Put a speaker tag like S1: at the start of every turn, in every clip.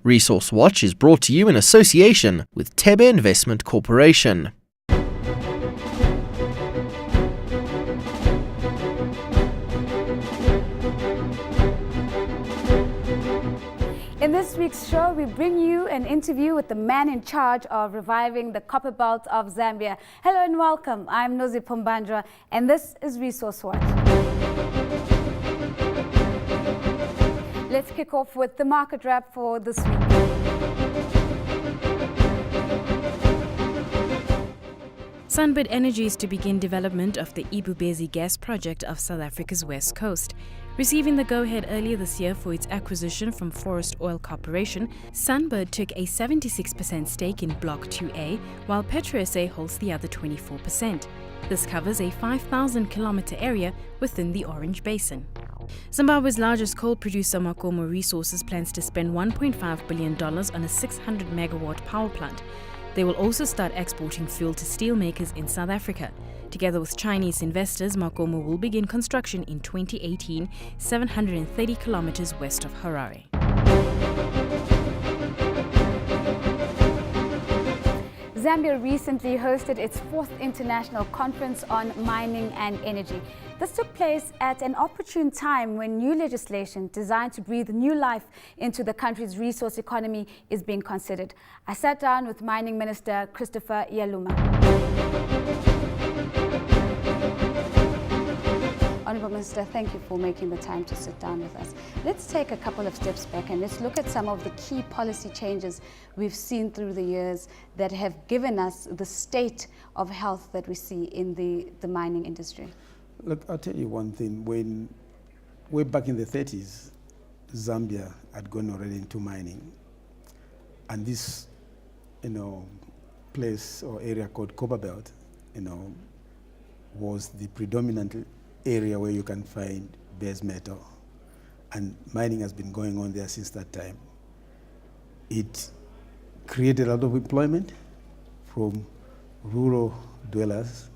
S1: Resource Watch is brought to you in association with Tebe Investment Corporation.
S2: In this week's show, we bring you an interview with the man in charge of reviving the copper belt of Zambia. Hello and welcome. I'm Nozipho, and this is Resource Watch. Let's kick off with the market wrap for this week.
S3: Sunbird Energy is to begin development of the Ibubezi gas project off South Africa's west coast. Receiving the go-ahead earlier this year for its acquisition from Forest Oil Corporation, Sunbird took a 76% stake in Block 2A, while PetroSA holds the other 24%. This covers a 5,000-kilometer area within the Orange Basin. Zimbabwe's largest coal producer, Makomo Resources, plans to spend $1.5 billion on a 600-megawatt power plant. They will also start exporting fuel to steelmakers in South Africa. Together with Chinese investors, Makomo will begin construction in 2018, 730 kilometers west of Harare.
S2: Zambia recently hosted its 4th International Conference on Mining and Energy. This took place at an opportune time when new legislation designed to breathe new life into the country's resource economy is being considered. I sat down with Mining Minister Christopher Yaluma. Honourable Minister, thank you for making the time to sit down with us. Let's take a couple of steps back and let's look at some of the key policy changes we've seen through the years that have given us the state of health that we see in the mining industry.
S4: Look, I'll tell you one thing. When way back in the 30s, Zambia had gone already into mining. And this, place or area called Copperbelt, was the predominant area where you can find base metal. And mining has been going on there since that time. It created a lot of employment from rural dwellers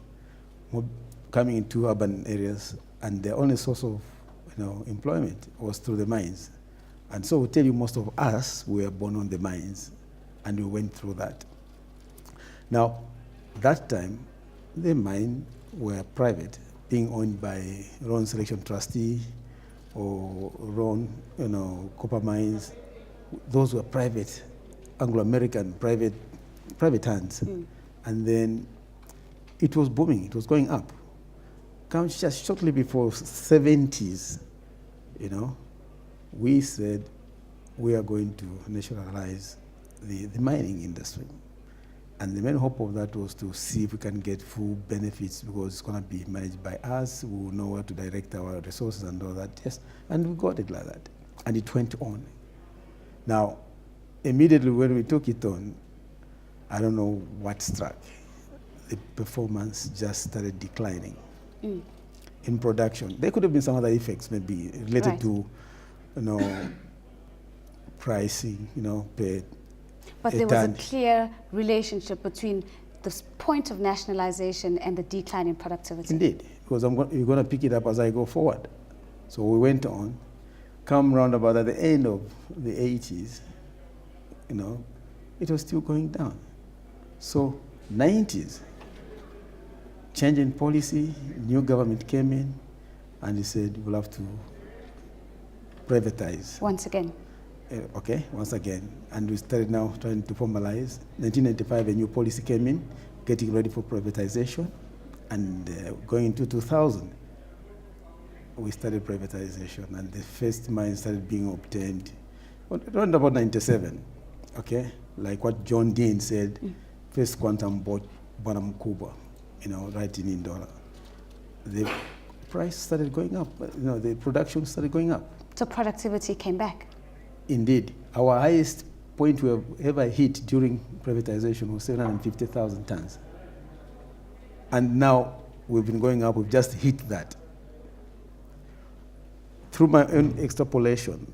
S4: coming into urban areas, and the only source of employment was through the mines. And so we'll tell you, most of us were born on the mines, and we went through that. Now, that time, the mines were private, being owned by Ron Selection Trustee or Ron, copper mines. Those were private, Anglo-American private hands. And then it was booming, it was going up. Just shortly before 70s, we said we are going to nationalize the mining industry. And the main hope of that was to see if we can get full benefits, because it's going to be managed by us. We will know where to direct our resources and all that. Yes, and we got it like that. And it went on. Now, immediately when we took it on, I don't know what struck. The performance just started declining in production. There could have been some other effects, maybe related to, pricing, paid.
S2: But there was a clear relationship between the point of nationalization and the decline in productivity.
S4: Indeed, because you're going to pick it up as I go forward. So we went on, come round about at the end of the 80s, it was still going down. So 90s, change in policy, new government came in, and they said we'll have to privatize.
S2: Once again.
S4: Once again. And we started now trying to formalize. 1995, a new policy came in, getting ready for privatization. And going into 2000, we started privatization. And the first mine started being obtained around about 97. Like what John Dean said, first quantum bought Bonham Kuba, writing in dollar. The price started going up, the production started going up.
S2: So productivity came back?
S4: Indeed. Our highest point we have ever hit during privatization was 750,000 tons. And now we've been going up, we've just hit that. Through my own extrapolation,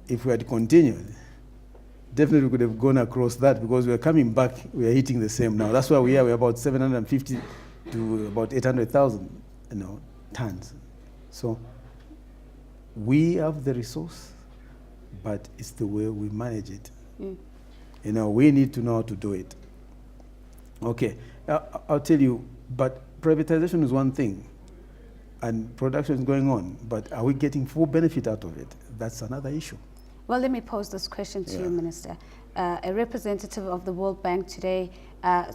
S4: if we had continued, definitely we could have gone across that, because we're coming back, we're hitting the same now. That's why we're about 750 to about 800,000 tons. So we have the resource, but it's the way we manage it. You know, we need to know how to do it. Okay, I'll tell you, but privatization is one thing, and production is going on, but are we getting full benefit out of it? That's another issue.
S2: Well, let me pose this question to you, Minister. A representative of the World Bank today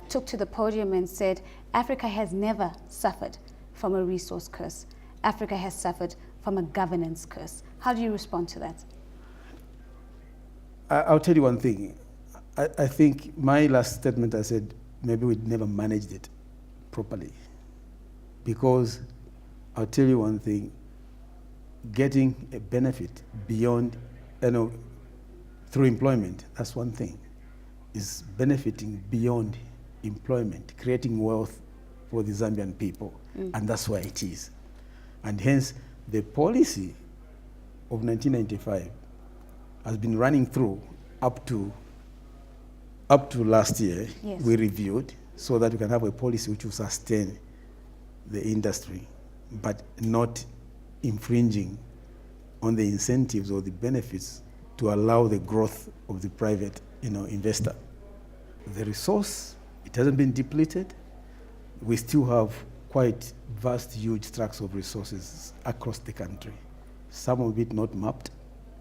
S2: took to the podium and said, Africa has never suffered from a resource curse. Africa has suffered from a governance curse. How do you respond to that?
S4: I'll tell you one thing. I think my last statement, I said, maybe we never managed it properly. Because I'll tell you one thing, getting a benefit beyond, through employment, that's one thing, is benefiting beyond employment, creating wealth for the Zambian people, and that's why it is. And hence, the policy of 1995 has been running through up to last year.
S2: Yes.
S4: We reviewed so that we can have a policy which will sustain the industry, but not infringing on the incentives or the benefits to allow the growth of the private investor. The resource, it hasn't been depleted. We still have quite vast, huge tracts of resources across the country. Some of it not mapped.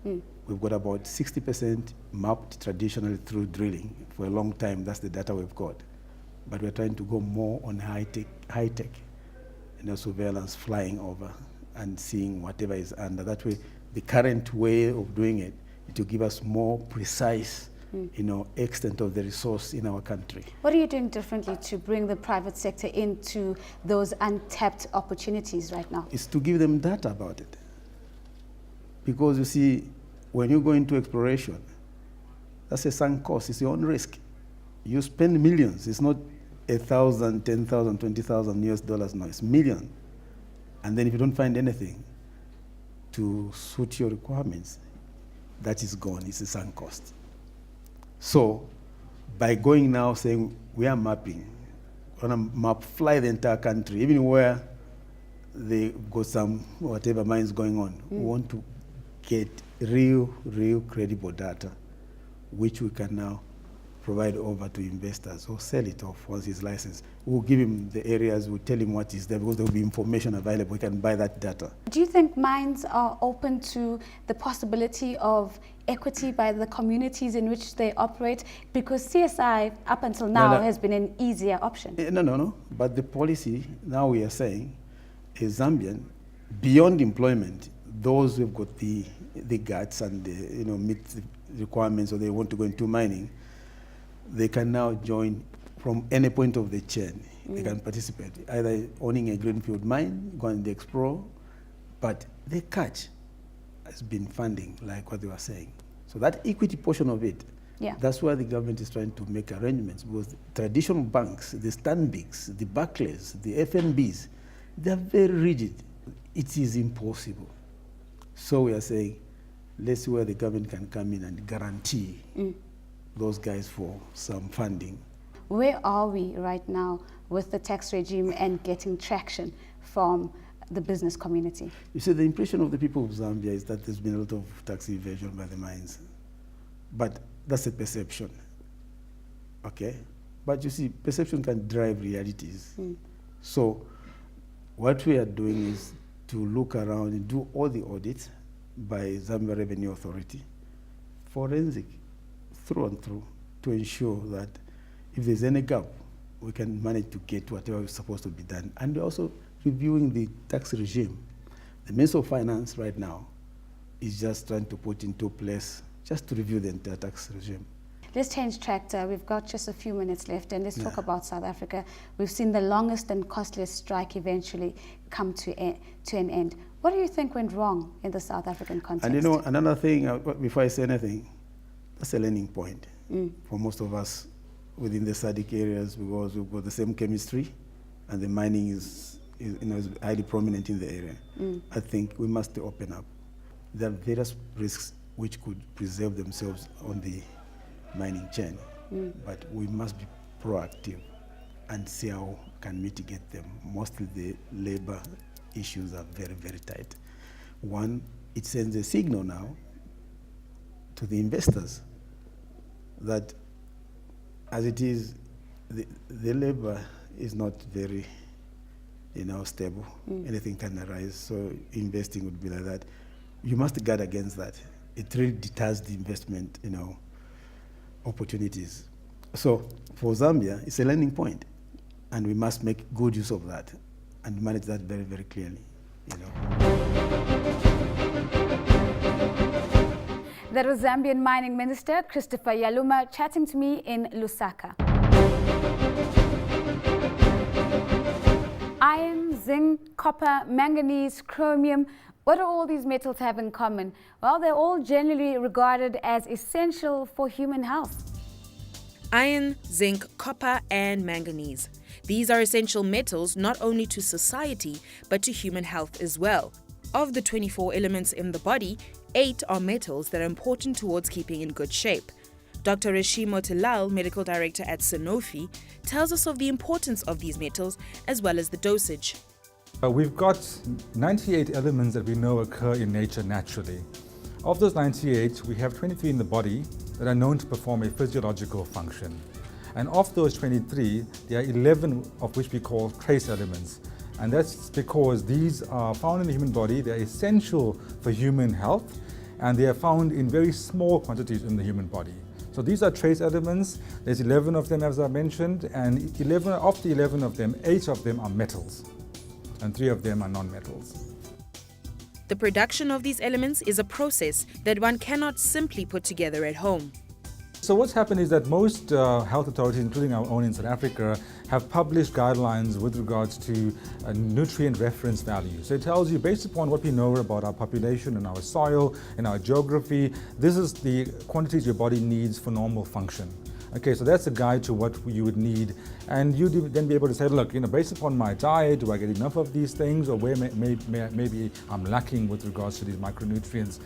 S4: We've got about 60% mapped traditionally through drilling. For a long time, that's the data we've got. But we're trying to go more on high-tech, surveillance, flying over and seeing whatever is under. That way, the current way of doing it will give us more precise extent of the resource in our country.
S2: What are you doing differently to bring the private sector into those untapped opportunities right now?
S4: It's to give them data about it. Because you see, when you go into exploration, that's a sunk cost, it's your own risk. You spend millions, it's not 1,000, 10,000, 20,000 US dollars, no, it's millions. And then if you don't find anything to suit your requirements, that is gone, it's a sunk cost. So, by going now saying, we are mapping, we're gonna fly the entire country, even where they've got some whatever mines going on, we want to get real credible data, which we can now provide over to investors or sell it off once it's licensed. We'll give him the areas, we'll tell him what is there, because there will be information available. We can buy that data.
S2: Do you think mines are open to the possibility of equity by the communities in which they operate? Because CSI, up until now, has been an easier option.
S4: No. But the policy, now we are saying, is Zambian, beyond employment, those who've got the guts and meet the requirements, or they want to go into mining, they can now join from any point of the chain. They can participate, either owning a greenfield mine, go and explore, but the catch has been funding, like what they were saying. So that equity portion of it, that's where the government is trying to make arrangements, because traditional banks, the Stanbics, the Barclays, the FNBs, they're very rigid. It is impossible. So we are saying, let's see where the government can come in and guarantee those guys for some funding.
S2: Where are we right now with the tax regime and getting traction from the business community?
S4: You see, the impression of the people of Zambia is that there's been a lot of tax evasion by the mines. But that's a perception, okay? But you see, perception can drive realities. So what we are doing is to look around and do all the audits by Zambia Revenue Authority, forensic, through and through, to ensure that if there's any gap, we can manage to get whatever is supposed to be done. And we're also reviewing the tax regime. The Minister of Finance right now is just trying to put into place, just to review the entire tax regime.
S2: Let's change track. We've got just a few minutes left, and let's talk about South Africa. We've seen the longest and costliest strike eventually come to an end. What do you think went wrong in the South African context?
S4: And another thing, before I say anything, that's a learning point for most of us within the SADC areas, because we've got the same chemistry, and the mining is highly prominent in the area. I think we must open up. There are various risks which could preserve themselves on the mining chain, but we must be proactive and see how we can mitigate them. Mostly the labor issues are very, very tight. One, it sends a signal now to the investors that as it is, the labor is not very, stable. Anything can arise, so investing would be like that. You must guard against that. It really deters the investment, opportunities. So for Zambia, it's a learning point, and we must make good use of that and manage that very, very clearly.
S2: That was Zambian Mining Minister Christopher Yaluma chatting to me in Lusaka. Iron, zinc, copper, manganese, chromium. What do all these metals have in common? Well, they're all generally regarded as essential for human health.
S3: Iron, zinc, copper, and manganese. These are essential metals not only to society, but to human health as well. Of the 24 elements in the body, 8 are metals that are important towards keeping in good shape. Dr. Reshimo Tilal, Medical Director at Sanofi, tells us of the importance of these metals as well as the dosage.
S5: We've got 98 elements that we know occur in nature naturally. Of those 98, we have 23 in the body that are known to perform a physiological function. And of those 23, there are 11 of which we call trace elements. And that's because these are found in the human body, they're essential for human health, and they are found in very small quantities in the human body. So these are trace elements. There's 11 of them, as I mentioned, and of the 11 of them, 8 of them are metals, and 3 of them are non-metals.
S3: The production of these elements is a process that one cannot simply put together at home.
S5: So what's happened is that most health authorities, including our own in South Africa, have published guidelines with regards to nutrient reference value. So it tells you, based upon what we know about our population and our soil and our geography, this is the quantities your body needs for normal function. Okay, so that's a guide to what you would need, and you'd then be able to say, look, based upon my diet, do I get enough of these things, or where maybe I'm lacking with regards to these micronutrients.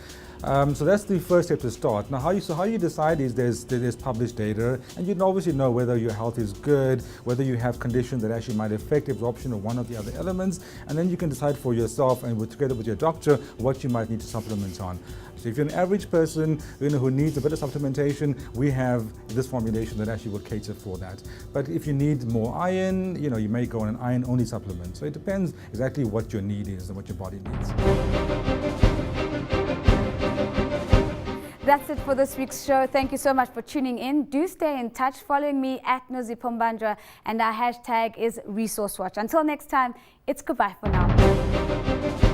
S5: So that's the first step to start. Now, how you decide is there's published data, and you obviously know whether your health is good, whether you have conditions that actually might affect absorption of one of the other elements, and then you can decide for yourself and together with your doctor what you might need to supplement on. So if you're an average person who needs a bit of supplementation, we have this formulation that actually will cater for that. But if you need more iron, you may go on an iron-only supplement. So it depends exactly what your need is and what your body needs.
S2: That's it for this week's show. Thank you so much for tuning in. Do stay in touch, following me at Nozipho, and our hashtag is ResourceWatch. Until next time, it's goodbye for now.